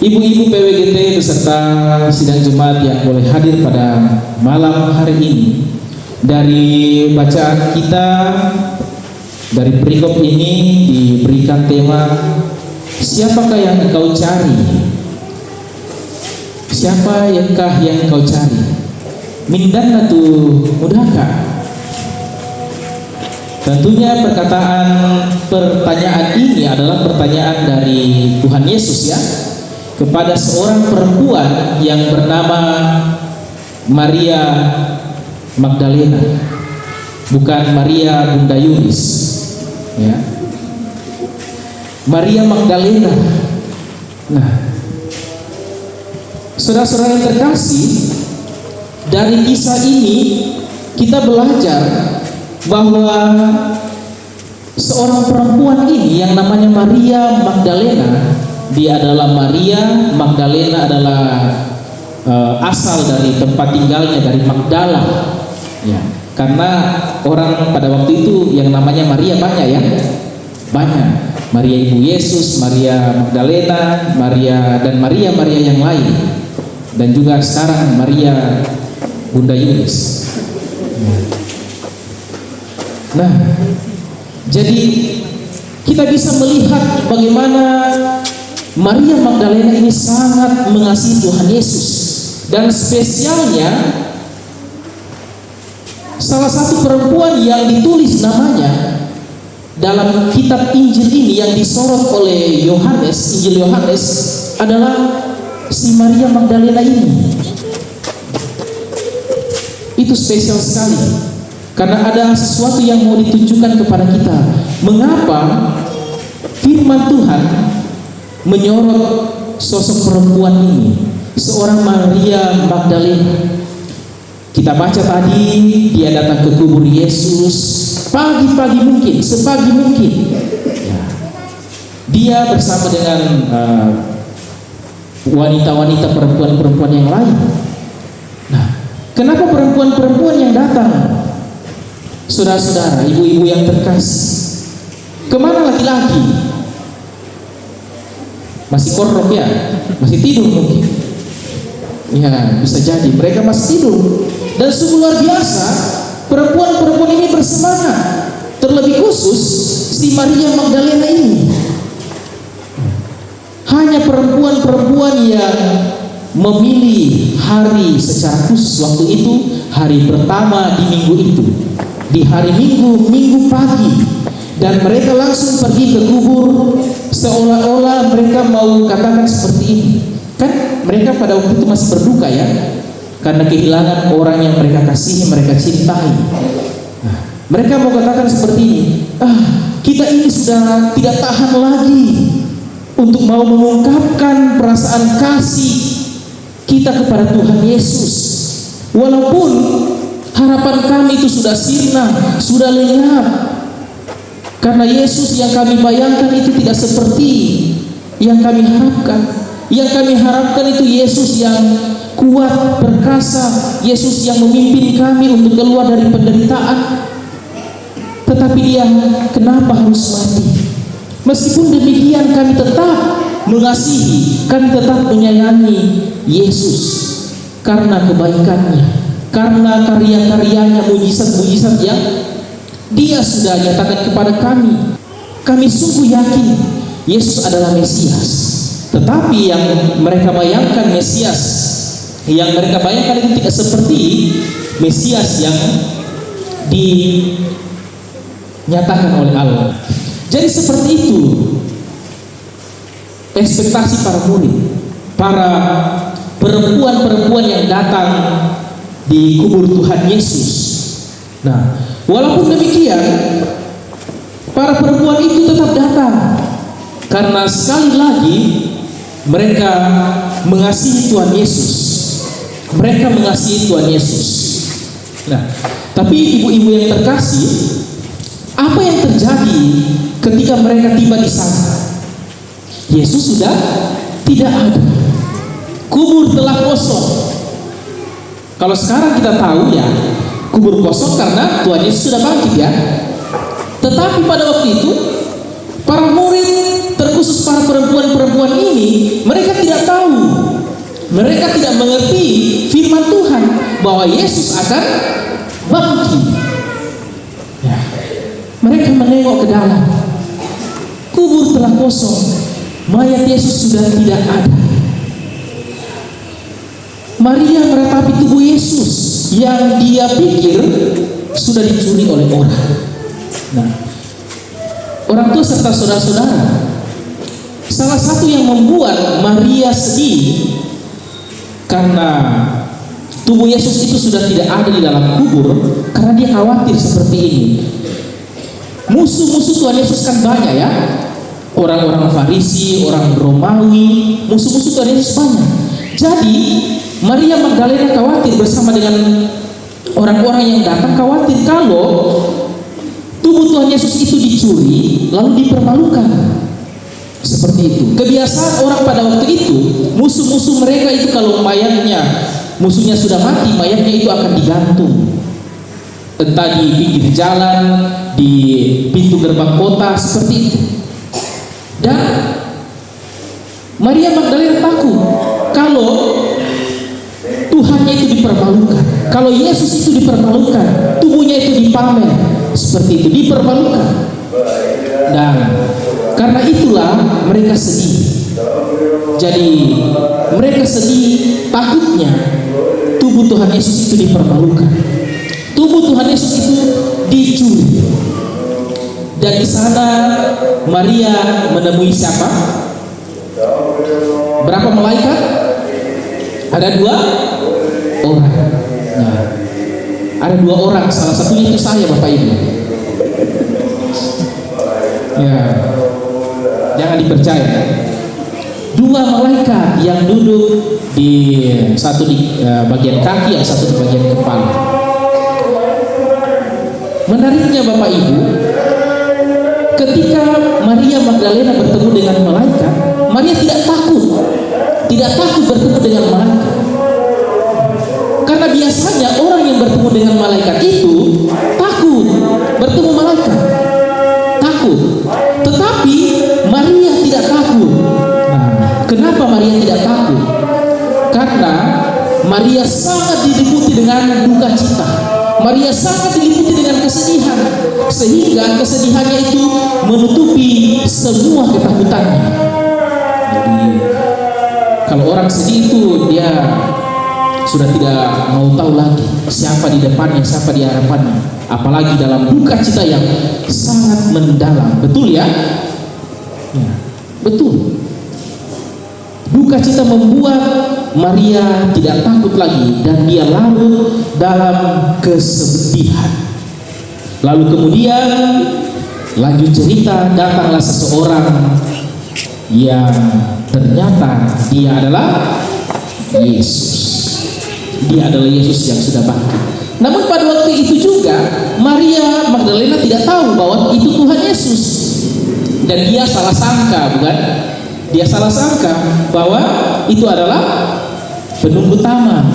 Ibu-ibu PWGT beserta sidang jemaat yang boleh hadir pada malam hari ini, dari bacaan kita dari perikop ini diberikan tema, siapakah yang engkau cari? Siapa yangkah yang engkau cari? Mindan tu mudahkah? Tentunya pertanyaan ini adalah pertanyaan dari Tuhan Yesus ya, kepada seorang perempuan yang bernama Maria Magdalena, bukan Maria Bunda Yunis ya. Maria Magdalena. Nah, saudara-saudara yang terkasih, dari kisah ini kita belajar bahwa seorang perempuan ini yang namanya Maria Magdalena, dia adalah Maria Magdalena adalah asal dari tempat tinggalnya dari Magdala ya, karena orang pada waktu itu yang namanya Maria banyak ya, banyak. Maria ibu Yesus, Maria Magdalena, Maria dan Maria yang lain, dan juga sekarang Maria Bunda Yunis. Nah, jadi kita bisa melihat bagaimana Maria Magdalena ini sangat mengasihi Tuhan Yesus, dan spesialnya salah satu perempuan yang ditulis namanya dalam kitab Injil ini yang disorot oleh Yohanes, Injil Yohanes, adalah si Maria Magdalena ini. Itu spesial sekali karena ada sesuatu yang mau ditunjukkan kepada kita. Mengapa firman Tuhan menyorot sosok perempuan ini, seorang Maria Magdalena? Kita baca tadi, dia datang ke kubur Yesus pagi-pagi mungkin, sepagi mungkin ya. Dia bersama dengan wanita-wanita, perempuan-perempuan yang lain. Nah, kenapa perempuan-perempuan yang datang? Saudara-saudara, ibu-ibu yang terkasih, kemana laki-laki? Masih korok ya? Masih tidur mungkin? Ya, bisa jadi mereka masih tidur. Dan sungguh luar biasa, perempuan-perempuan ini bersemangat. Terlebih khusus si Maria Magdalena ini, hanya perempuan-perempuan yang memilih hari secara khusus. Waktu itu hari pertama di minggu itu, di hari Minggu pagi, dan mereka langsung pergi ke kubur, seolah-olah mereka mau katakan seperti ini. Kan mereka pada waktu itu masih berduka ya, karena kehilangan orang yang mereka kasihi, mereka cintai. Nah, mereka mau katakan seperti ini, kita ini sudah tidak tahan lagi untuk mau mengungkapkan perasaan kasih kita kepada Tuhan Yesus. Walaupun harapan kami itu sudah sirna, sudah lenyap, karena Yesus yang kami bayangkan itu tidak seperti yang kami harapkan. Yang kami harapkan itu Yesus yang kuat, perkasa, Yesus yang memimpin kami untuk keluar dari penderitaan. Tetapi dia kenapa harus mati? Meskipun demikian kami tetap mengasihi, kami tetap menyayangi Yesus karena kebaikannya, karena karya-karyanya, mujizat-mujizat yang dia sudah nyatakan kepada kami. Kami sungguh yakin Yesus adalah Mesias. Tetapi yang mereka bayangkan Mesias, yang mereka bayangkan itu tidak seperti Mesias yang dinyatakan oleh Allah. Jadi seperti itu ekspektasi para murid, para perempuan-perempuan yang datang di kubur Tuhan Yesus. Nah, walaupun demikian, para perempuan itu tetap datang karena sekali lagi mereka mengasihi Tuhan Yesus. Mereka mengasihi Tuhan Yesus. Nah, tapi ibu-ibu yang terkasih, apa yang terjadi ketika mereka tiba di sana? Yesus sudah tidak ada. Kubur telah kosong. Kalau sekarang kita tahu ya, kubur kosong karena Tuhan Yesus sudah bangkit ya. Tetapi pada waktu itu para murid terkhusus khusus para perempuan-perempuan ini, mereka tidak tahu, mereka tidak mengerti firman Tuhan bahwa Yesus akan bangkit. Ya. Mereka menengok ke dalam, kubur telah kosong, mayat Yesus sudah tidak ada. Maria meratapi tubuh Yesus yang dia pikir sudah dicuri oleh orang. Nah, orang tua serta saudara-saudara, salah satu yang membuat Maria sedih karena tubuh Yesus itu sudah tidak ada di dalam kubur, karena dia khawatir seperti ini. Musuh-musuh Tuhan Yesus kan banyak ya, orang-orang Farisi, orang Romawi, musuh-musuh Tuhan Yesus banyak. Jadi Maria Magdalena khawatir bersama dengan orang-orang yang datang, khawatir kalau tubuh Tuhan Yesus itu dicuri lalu dipermalukan. Seperti itu kebiasaan orang pada waktu itu. Musuh-musuh mereka itu kalau musuhnya sudah mati, mayatnya itu akan digantung, entah di pinggir jalan, di pintu gerbang kota, seperti itu. Dan Maria Magdalena takut kalau Tuhannya itu dipermalukan, kalau Yesus itu dipermalukan, tubuhnya itu dipamer, seperti itu, dipermalukan. Dan karena itulah mereka sedih. Jadi mereka sedih, takutnya tubuh Tuhan Yesus itu dipermalukan, tubuh Tuhan Yesus itu dicuri. Dan di sana Maria menemui siapa? Berapa malaikat? Ada 2 orang. Nah, ada 2 orang, salah satunya itu saya, Bapak Ibu. Ya, jangan dipercaya. 2 malaikat yang duduk satu di bagian kaki, yang satu di bagian kepala. Menariknya Bapak Ibu, ketika Maria Magdalena bertemu dengan malaikat, Maria tidak takut bertemu dengan malaikat. Karena biasanya orang yang bertemu dengan malaikat itu takut bertemu malaikat, takut. Tetapi Maria tidak takut. Nah, kenapa Maria tidak takut? Karena Maria sangat diliputi dengan duka cita. Maria sangat diliputi dengan kesedihan, sehingga kesedihannya itu menutupi semua ketakutannya. Jadi kalau orang sedih itu dia sudah tidak mau tahu lagi siapa di depannya, siapa di hadapannya, apalagi dalam duka cita yang sangat mendalam. Betul ya? Ya, betul. Duka cita membuat Maria tidak takut lagi dan dia larut dalam kesedihan. Lalu kemudian lanjut cerita, datanglah seseorang yang ternyata dia adalah Yesus. Dia adalah Yesus yang sudah bangkit. Namun pada waktu itu juga Maria Magdalena tidak tahu bahwa itu Tuhan Yesus. Dan dia salah sangka, bukan? Dia salah sangka bahwa itu adalah penunggu taman,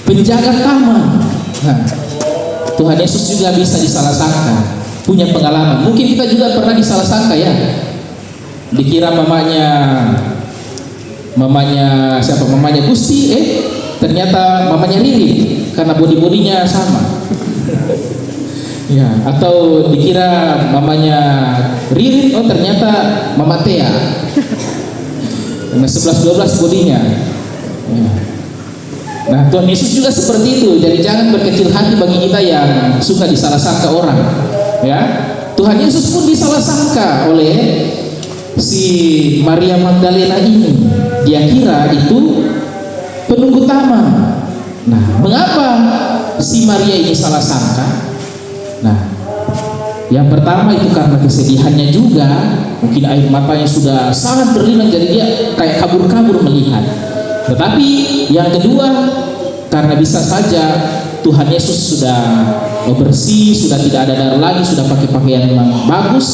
penjaga taman. Nah, Tuhan Yesus juga bisa disalah sangka, punya pengalaman. Mungkin kita juga pernah disalah sangka ya. Dikira mamanya siapa? Mamanya Gusti, ternyata mamanya Riri karena bodinya sama. Ya, atau dikira mamanya Riri, ternyata Mama Tea. Karena 11-12 bodinya. Ya. Nah, Tuhan Yesus juga seperti itu. Jadi jangan berkecil hati bagi kita yang suka disalah sangka orang. Ya, Tuhan Yesus pun disalah sangka oleh si Maria Magdalena ini. Dia kira itu penunggu taman. Nah, mengapa si Maria ini salah sangka? Nah, yang pertama itu karena kesedihannya juga. Mungkin air matanya sudah sangat berlinang, jadi dia kayak kabur-kabur melihat. Tetapi yang kedua, karena bisa saja Tuhan Yesus sudah bersih, sudah tidak ada darah lagi, sudah pakai pakaian yang bagus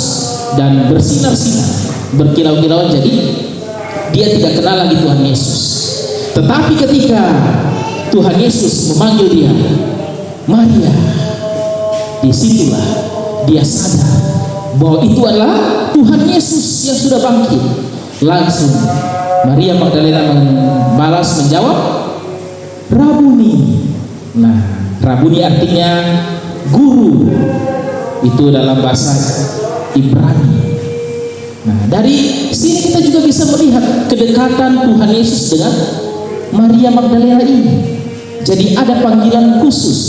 dan bersinar-sinar, berkilau-kilauan, jadi dia tidak kenal lagi Tuhan Yesus. Tetapi ketika Tuhan Yesus memanggil dia, Maria, disitulah dia sadar bahwa itu adalah Tuhan Yesus yang sudah bangkit. Langsung Maria Magdalena membalas menjawab, Rabuni. Nah, Rabuni artinya guru. Itu dalam bahasa Ibrani. Nah, dari sini kita juga bisa melihat kedekatan Tuhan Yesus dengan Maria Magdalena ini. Jadi ada panggilan khusus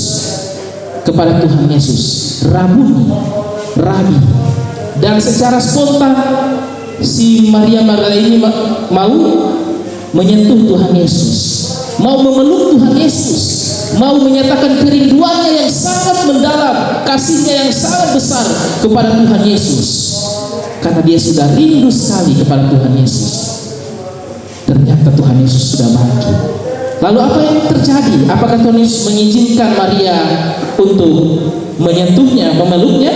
kepada Tuhan Yesus, Rabuni, Rabi. Dan secara spontan si Maria Magdalena ini mau menyentuh Tuhan Yesus, mau memeluk Tuhan Yesus, mau menyatakan kerinduannya yang sangat mendalam, kasihnya yang sangat besar kepada Tuhan Yesus, karena dia sudah rindu sekali kepada Tuhan Yesus. Ternyata Tuhan Yesus sudah bangkit. Lalu apa yang terjadi? Apakah Tuhan Yesus mengizinkan Maria untuk menyentuhnya, memeluknya?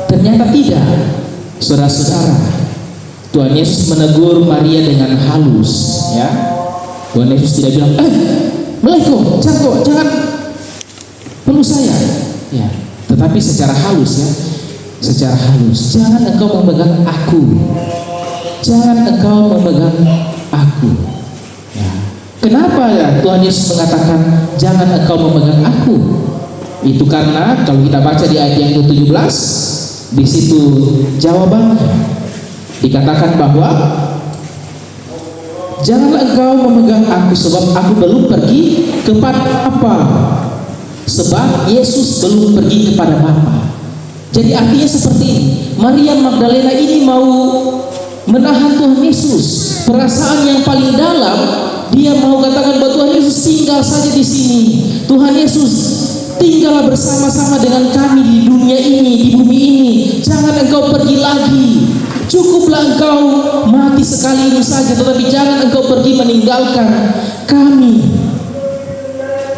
Ternyata tidak. Saudara-saudara, Tuhan Yesus menegur Maria dengan halus, ya. Tuhan Yesus tidak bilang, Meleko, jangan peluk saya, ya. Tetapi secara halus, ya, secara halus. Jangan engkau memegang aku, jangan engkau memegang aku. Ya. Kenapa ya Tuhan Yesus mengatakan jangan engkau memegang aku? Itu karena kalau kita baca di ayat yang ke-17, di situ jawabannya dikatakan bahwa janganlah engkau memegang aku sebab aku belum pergi kepada apa? Sebab Yesus belum pergi kepada Bapa. Jadi artinya seperti ini. Maria Magdalena ini mau menahan Tuhan Yesus. Perasaan yang paling dalam, dia mau katakan bahwa Tuhan Yesus tinggal saja di sini. Tuhan Yesus, tinggallah bersama-sama dengan kami di dunia ini, di bumi ini. Jangan engkau pergi lagi. Cukuplah engkau mati sekali ini saja, tetapi jangan engkau pergi meninggalkan kami.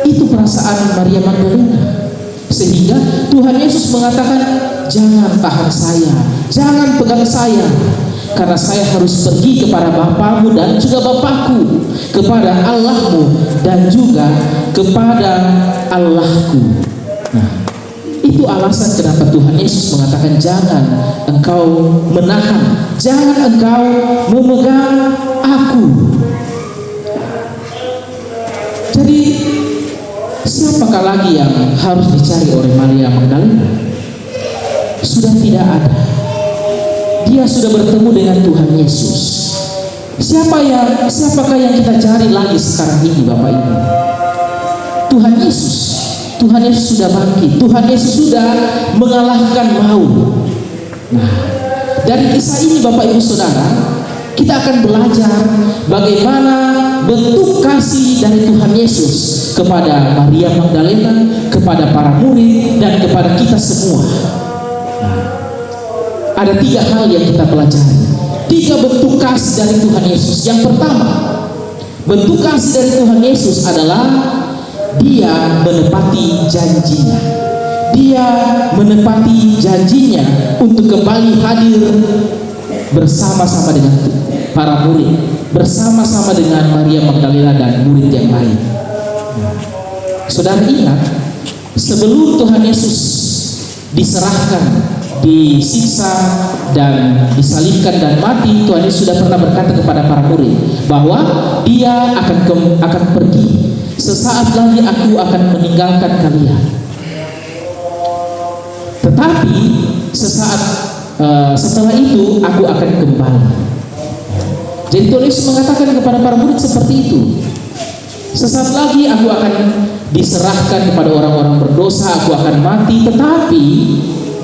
Itu perasaan Maria Magdalena. Sehingga Tuhan Yesus mengatakan, jangan tahan saya, jangan pegang saya, karena saya harus pergi kepada Bapamu dan juga Bapakku, kepada Allahmu dan juga kepada Allahku. Nah, itu alasan kenapa Tuhan Yesus mengatakan jangan engkau menahan, jangan engkau memegang aku. Jadi siapakah lagi yang harus dicari oleh Maria Magdalena? Sudah tidak ada. Dia sudah bertemu dengan Tuhan Yesus. Siapakah yang kita cari lagi sekarang ini, Bapak Ibu? Tuhan Yesus. Tuhan Yesus sudah bangkit. Tuhan Yesus sudah mengalahkan maut. Nah, dari kisah ini Bapak Ibu Saudara, kita akan belajar bagaimana bentuk kasih dari Tuhan Yesus kepada Maria Magdalena, kepada para murid, dan kepada kita semua. Nah, ada 3 hal yang kita pelajari, 3 bentuk kasih dari Tuhan Yesus. Yang pertama, bentuk kasih dari Tuhan Yesus adalah Dia menepati janjinya. Dia menepati janjinya untuk kembali hadir bersama-sama dengan para murid, bersama-sama dengan Maria Magdalena dan murid yang lain. Saudara ingat, sebelum Tuhan Yesus diserahkan, disiksa dan disalibkan dan mati, Tuhan Yesus sudah pernah berkata kepada para murid bahwa Dia akan pergi. Sesaat lagi aku akan meninggalkan kalian. Tetapi setelah itu aku akan kembali. Jadi Tuhan Yesus mengatakan kepada para murid seperti itu. Sesaat lagi aku akan diserahkan kepada orang-orang berdosa, aku akan mati, tetapi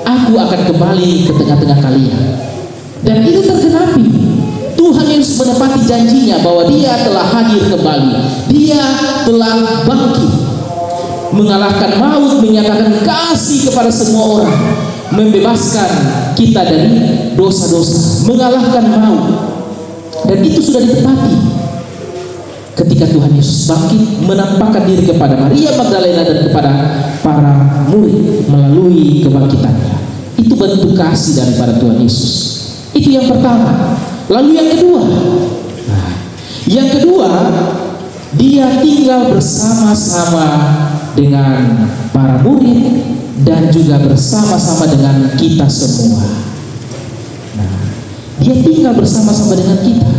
aku akan kembali ke tengah-tengah kalian. Dan itu tergenapi. Tuhan Yesus menepati janjinya bahwa Dia telah hadir kembali. Dia telah bangkit, mengalahkan maut, menyatakan kasih kepada semua orang, membebaskan kita dari dosa-dosa, mengalahkan maut. Dan itu sudah ditepati ketika Tuhan Yesus bangkit, menampakkan diri kepada Maria Magdalena dan kepada para murid melalui kebangkitannya. Itu bentuk kasih daripada Tuhan Yesus. Itu yang pertama. Lalu yang kedua, Dia tinggal bersama-sama dengan para murid dan juga bersama-sama dengan kita semua. Nah, dia tinggal bersama-sama dengan kita.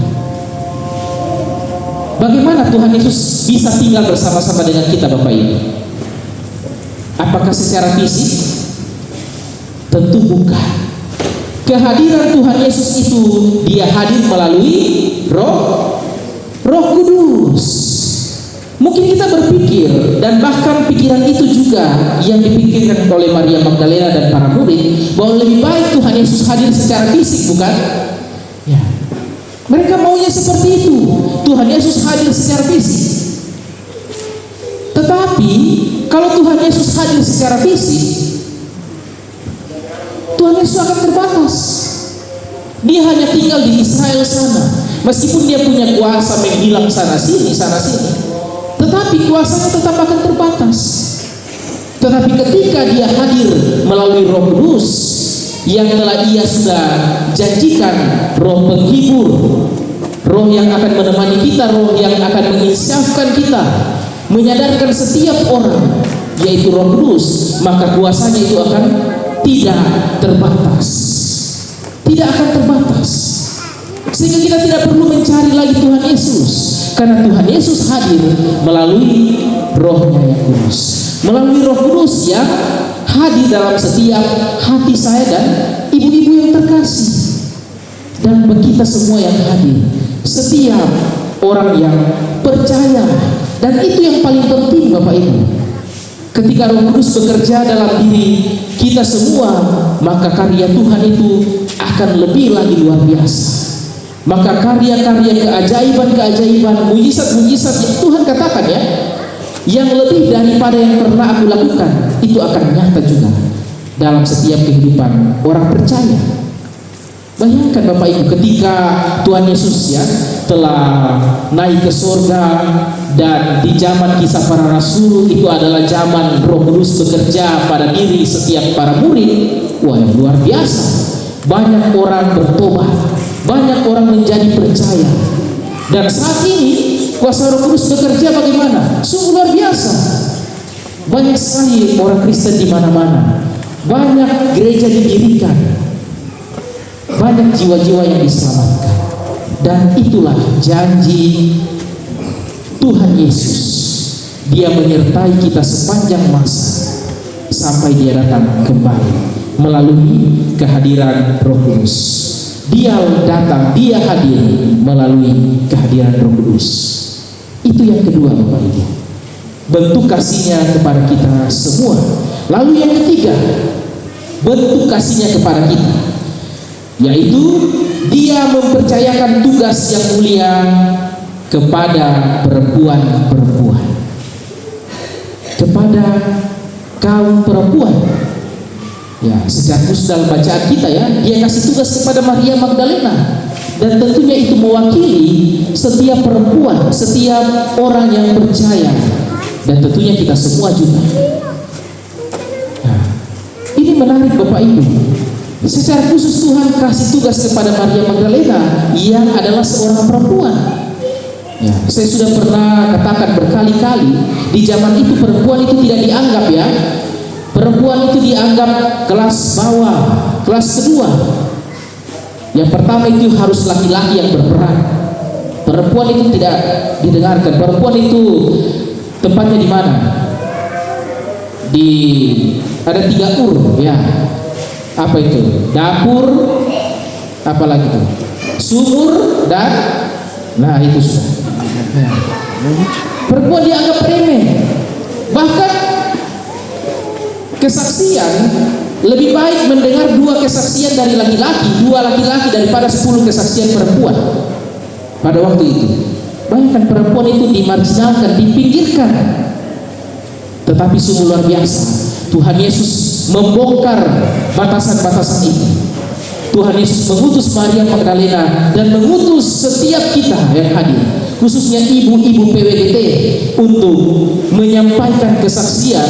Bagaimana Tuhan Yesus bisa tinggal bersama-sama dengan kita, Bapak Ibu? Apakah secara fisik? Tentu bukan. Kehadiran Tuhan Yesus itu dia hadir melalui Roh Kudus. Mungkin kita berpikir, dan bahkan pikiran itu juga yang dipikirkan oleh Maria Magdalena dan para murid, bahwa lebih baik Tuhan Yesus hadir secara fisik, bukan? Ya. Mereka maunya seperti itu, Tuhan Yesus hadir secara fisik. Tetapi kalau Tuhan Yesus hadir secara fisik, Tuhan Yesus akan terbatas. Dia hanya tinggal di Israel sana. Meskipun dia punya kuasa menghilang sana sini, tetapi kuasanya tetap akan terbatas. Tetapi ketika dia hadir melalui Roh Kudus yang telah ia sudah janjikan, Roh penghibur, Roh yang akan menemani kita, Roh yang akan menginsyafkan kita, menyadarkan setiap orang, yaitu Roh Kudus, maka kuasanya itu akan tidak terbatas. Tidak akan terbatas. Sehingga kita tidak perlu mencari lagi Tuhan Yesus, karena Tuhan Yesus hadir melalui Roh-Nya yang kudus, melalui Roh Kudus yang hadir dalam setiap hati saya dan ibu-ibu yang terkasih, dan bagi kita semua yang hadir, setiap orang yang percaya. Dan itu yang paling penting, Bapak Ibu. Ketika Roh Kudus bekerja dalam diri kita semua, maka karya Tuhan itu akan lebih lagi luar biasa. Maka karya-karya keajaiban-keajaiban, mujizat-mujizat yang Tuhan katakan ya, yang lebih daripada yang pernah aku lakukan, itu akan nyata juga dalam setiap kehidupan orang percaya. Bayangkan Bapak Ibu, ketika Tuhan Yesus ya telah naik ke surga, dan di zaman kisah para rasul itu adalah zaman Roh Kudus bekerja pada diri setiap para murid. Wah, yang luar biasa. Banyak orang bertobat, banyak orang menjadi percaya. Dan saat ini kuasa Roh Kudus bekerja bagaimana? Sungguh luar biasa. Banyak sekali orang Kristen di mana-mana. Banyak gereja didirikan. Banyak jiwa-jiwa yang diselamatkan. Dan itulah janji Tuhan Yesus. Dia menyertai kita sepanjang masa sampai dia datang kembali melalui kehadiran Roh Kudus. Dia datang, dia hadir melalui kehadiran Roh Kudus. Itu yang kedua, Bapak Ibu, bentuk kasihnya kepada kita semua. Lalu yang ketiga, bentuk kasihnya kepada kita, yaitu dia mempercayakan tugas yang mulia kepada perempuan-perempuan, kepada kaum perempuan. Ya, sejak dalam bacaan kita ya, dia kasih tugas kepada Maria Magdalena, dan tentunya itu mewakili setiap perempuan, setiap orang yang percaya, dan tentunya kita semua juga. Nah, ini menarik Bapak Ibu. Secara khusus Tuhan kasih tugas kepada Maria Magdalena yang adalah seorang perempuan. Ya, saya sudah pernah katakan berkali-kali, di zaman itu perempuan itu tidak dianggap ya. Perempuan itu dianggap kelas bawah, kelas kedua. Yang pertama itu harus laki-laki yang berperan. Perempuan itu tidak didengarkan. Perempuan itu tempatnya di mana? Ada 3 ya. Apa itu? Dapur, apa lagi itu? Sumur dan itu sudah. Perempuan dianggap remeh. Bahkan kesaksian, lebih baik mendengar 2 kesaksian dari laki-laki, 2 laki-laki daripada 10 kesaksian perempuan pada waktu itu. Bayangkan perempuan itu dimarginalkan, dipinggirkan. Tetapi sungguh luar biasa, Tuhan Yesus membongkar batasan-batasan itu. Tuhan Yesus mengutus Maria Magdalena dan mengutus setiap kita yang hadir, khususnya ibu-ibu PWDT, untuk menyampaikan kesaksian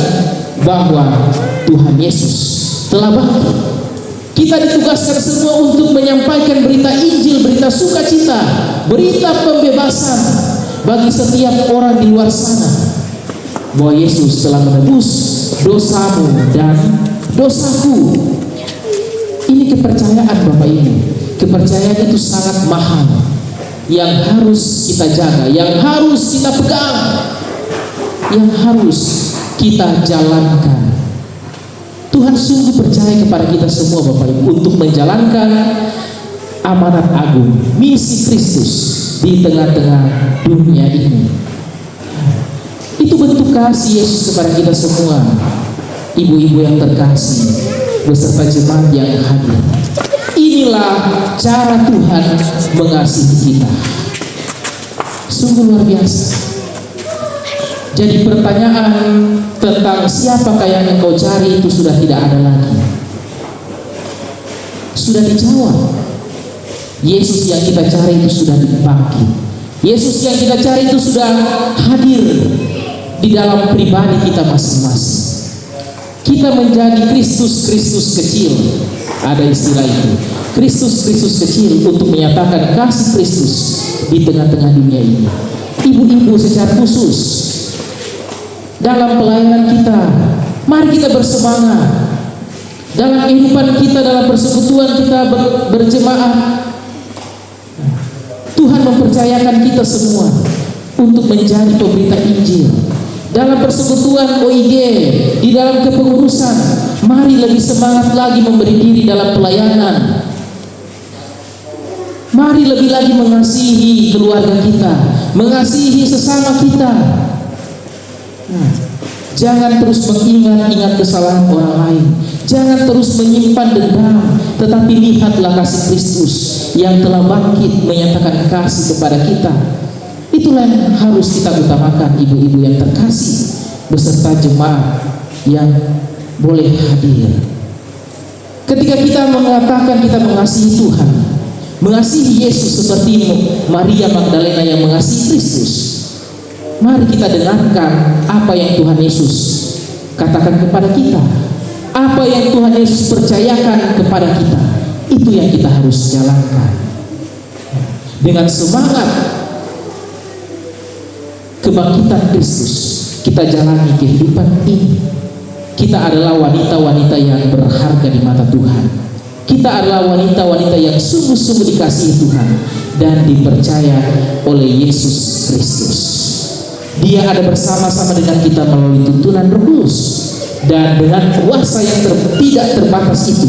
bahwa Tuhan Yesus telah bangkit. Kita ditugaskan semua untuk menyampaikan berita Injil, berita sukacita, berita pembebasan bagi setiap orang di luar sana, bahwa Yesus telah menebus dosamu dan dosaku. Ini kepercayaan Bapak Ibu. Kepercayaan itu sangat mahal, yang harus kita jaga, yang harus kita pegang, yang harus kita jalankan. Tuhan sungguh percaya kepada kita semua Bapak Ibu untuk menjalankan amanat agung, misi Kristus di tengah-tengah dunia ini. Itu bentuk kasih Yesus kepada kita semua, ibu-ibu yang terkasih beserta jemaat yang hadir. Inilah cara Tuhan mengasihi kita. Sungguh luar biasa. Jadi pertanyaan tentang siapakah yang engkau cari itu sudah tidak ada lagi. Sudah dijawab. Yesus yang kita cari itu sudah dibangkit. Yesus yang kita cari itu sudah hadir di dalam pribadi kita masing-masing. Kita menjadi Kristus kecil. Ada istilah itu, Kristus kecil, untuk menyatakan kasih Kristus di tengah-tengah dunia ini. Ibu-ibu secara khusus dalam pelayanan kita, mari kita bersemangat. Dalam kehidupan kita, dalam persekutuan kita berjemaah, Tuhan mempercayakan kita semua untuk menjadi pemberita Injil. Dalam persekutuan OIG, di dalam kepengurusan, mari lebih semangat lagi memberi diri dalam pelayanan. Mari lebih lagi mengasihi keluarga kita, mengasihi sesama kita. Jangan terus mengingat-ingat kesalahan orang lain. Jangan terus menyimpan dendam, tetapi lihatlah kasih Kristus yang telah bangkit menyatakan kasih kepada kita. Itulah yang harus kita utamakan, ibu-ibu yang terkasih beserta jemaat yang boleh hadir. Ketika kita mengatakan kita mengasihi Tuhan, mengasihi Yesus seperti Maria Magdalena yang mengasihi Kristus, mari kita dengarkan apa yang Tuhan Yesus katakan kepada kita, apa yang Tuhan Yesus percayakan kepada kita. Itu yang kita harus jalankan dengan semangat kebangkitan Kristus. Kita jalani kehidupan ini. Kita adalah wanita-wanita yang berharga di mata Tuhan. Kita adalah wanita-wanita yang sungguh-sungguh dikasihi Tuhan dan dipercaya oleh Yesus Kristus. Dia ada bersama-sama dengan kita melalui tuntunan Roh Kudus, dan dengan kuasa yang tidak terbatas itu